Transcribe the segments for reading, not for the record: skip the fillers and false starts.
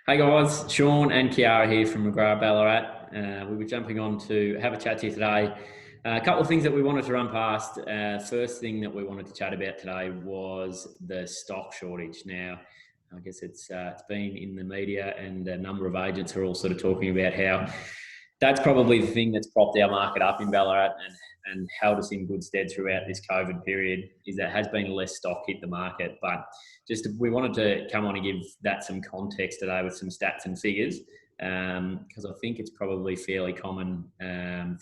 Hey guys, Sean and Kiara here from McGrath, Ballarat. We were jumping on to have a chat to you today. A couple of things that we wanted to run past. First thing that we wanted to chat about today was the stock shortage. Now, I guess it's been in the media, and a number of agents are all sort of talking about how that's probably the thing that's propped our market up in Ballarat and held us in good stead throughout this COVID period, is that has been less stock hit the market. But we wanted to come on and give that some context today with some stats and figures, because I think it's probably fairly common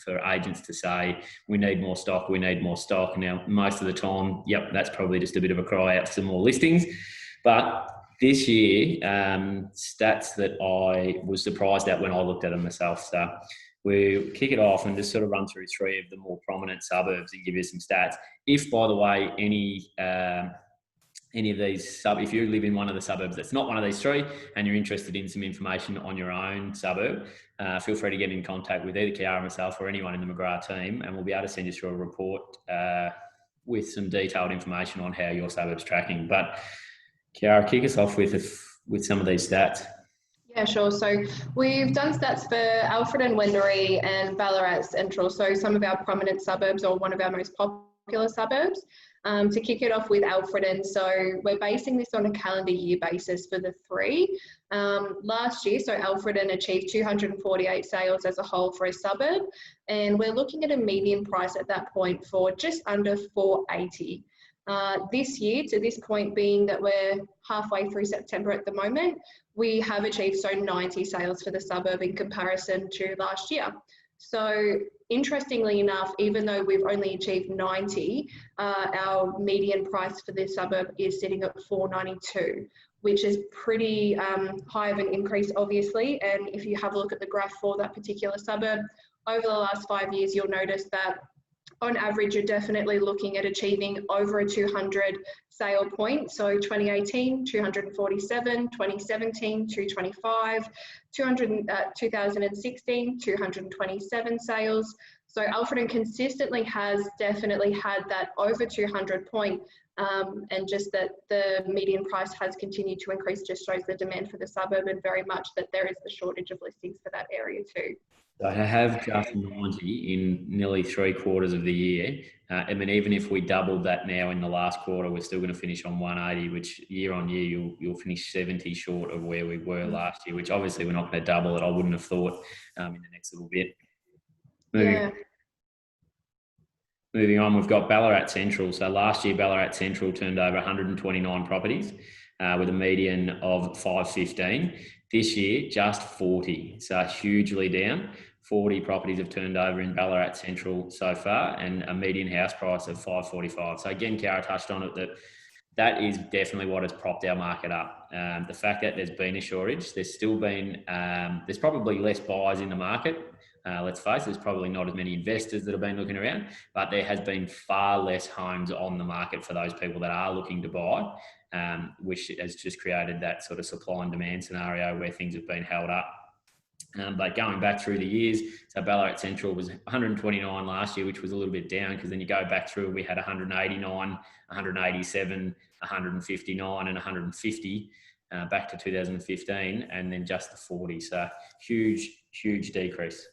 for agents to say, we need more stock, we need more stock. Now, most of the time, yep, that's probably just a bit of a cry out for some more listings. But this year, stats that I was surprised at when I looked at them myself. So we kick it off and just sort of run through three of the more prominent suburbs and give you some stats. If, by the way, any of these if you live in one of the suburbs that's not one of these three and you're interested in some information on your own suburb, feel free to get in contact with either Kiara, myself, or anyone in the McGrath team, and we'll be able to send you through a report with some detailed information on how your suburb's tracking. But Kiara, kick us off with some of these stats. Yeah, sure. So we've done stats for Alfred and Wendouree and Ballarat Central, so some of our prominent suburbs, or one of our most popular suburbs. To kick it off with Alfred, so we're basing this on a calendar year basis for the three. Last year, so Alfred achieved 248 sales as a whole for a suburb, and we're looking at a median price at that point for just under 480. This year, to this point being that we're halfway through September at the moment, we have achieved 90 sales for the suburb in comparison to last year. So interestingly enough, even though we've only achieved 90, our median price for this suburb is sitting at 492, which is pretty high of an increase, obviously. And if you have a look at the graph for that particular suburb, over the last 5 years, you'll notice that on average, you're definitely looking at achieving over a 200 sale point. So 2018, 247, 2017, 225, 2016, 227 sales. So Alfred consistently has definitely had that over 200 point, and just that the median price has continued to increase just shows the demand for the suburb, and very much that there is the shortage of listings for that area too. So to have just 90 in nearly 3/4 of the year, I mean, even if we doubled that now in the last quarter, we're still going to finish on 180, which year on year, you'll finish 70 short of where we were last year, which obviously we're not going to double it. I wouldn't have thought in the next little bit. Moving on, we've got Ballarat Central. So last year, Ballarat Central turned over 129 properties with a median of 515. This year, just 40, so hugely down. 40 properties have turned over in Ballarat Central so far, and a median house price of 545. So again, Kiara touched on it, that is definitely what has propped our market up. The fact that there's been a shortage, there's probably less buyers in the market. Let's face it, there's probably not as many investors that have been looking around, but there has been far less homes on the market for those people that are looking to buy, which has just created that sort of supply and demand scenario where things have been held up. But going back through the years, so Ballarat Central was 129 last year, which was a little bit down, because then you go back through, we had 189, 187, 159 and 150 back to 2015, and then just the 40. So huge decrease.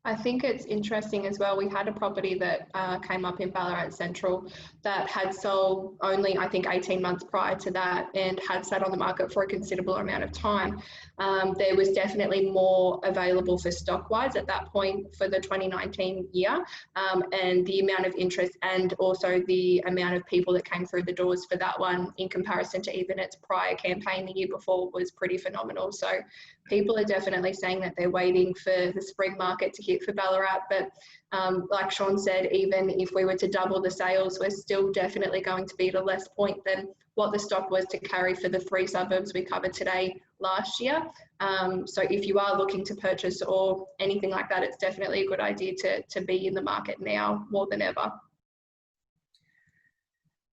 I think it's interesting as well. We had a property that came up in Ballarat Central that had sold only, I think, 18 months prior to that, and had sat on the market for a considerable amount of time. There was definitely more available for stock-wise at that point for the 2019 year, and the amount of interest and also the amount of people that came through the doors for that one in comparison to even its prior campaign the year before was pretty phenomenal. So people are definitely saying that they're waiting for the spring market to hit for Ballarat, but like Sean said, even if we were to double the sales, we're still definitely going to be at a less point than what the stock was to carry for the three suburbs we covered today last year. So if you are looking to purchase or anything like that, it's definitely a good idea to be in the market now more than ever.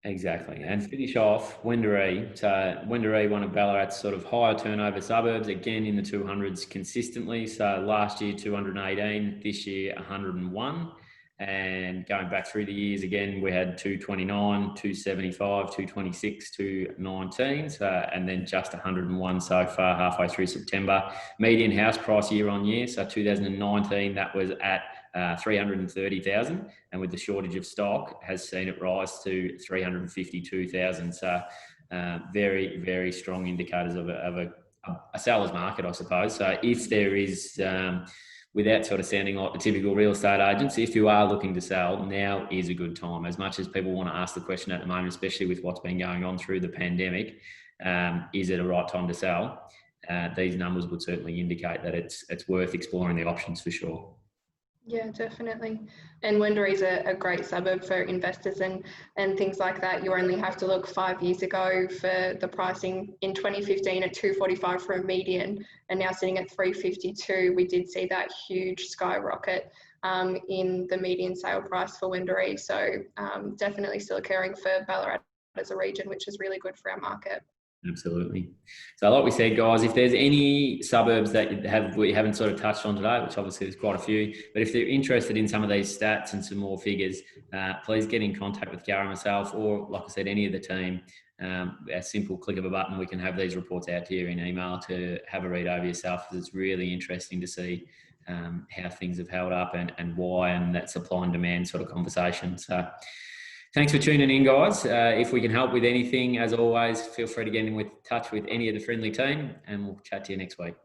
Exactly. And finish off Wendouree. So Wendouree, one of Ballarat's sort of higher turnover suburbs, again in the 200s consistently. So last year, 218, this year, 101. And going back through the years again, we had 229, 275, 226, 219, and then just 101 so far halfway through September. Median house price year on year, so 2019 that was at 330,000, and with the shortage of stock has seen it rise to 352,000. So very, very strong indicators of a seller's market, I suppose. So if there is, without sort of sounding like the typical real estate agents, if you are looking to sell, now is a good time. As much as people want to ask the question at the moment, especially with what's been going on through the pandemic, is it a right time to sell? These numbers would certainly indicate that it's worth exploring the options for sure. Yeah, definitely. And Wendouree is a great suburb for investors and things like that. You only have to look 5 years ago for the pricing in 2015 at 245 for a median, and now sitting at 352. We did see that huge skyrocket in the median sale price for Wendouree. So definitely still occurring for Ballarat as a region, which is really good for our market. Absolutely. So like we said, guys, if there's any suburbs that we haven't sort of touched on today, which obviously there's quite a few, but if they're interested in some of these stats and some more figures, please get in contact with Cara and myself, or like I said, any of the team. A simple click of a button, we can have these reports out to you in email to have a read over yourself, because it's really interesting to see how things have held up and why, and that supply and demand sort of conversation. So thanks for tuning in, guys. If we can help with anything, as always, feel free to get in touch with any of the friendly team, and we'll chat to you next week.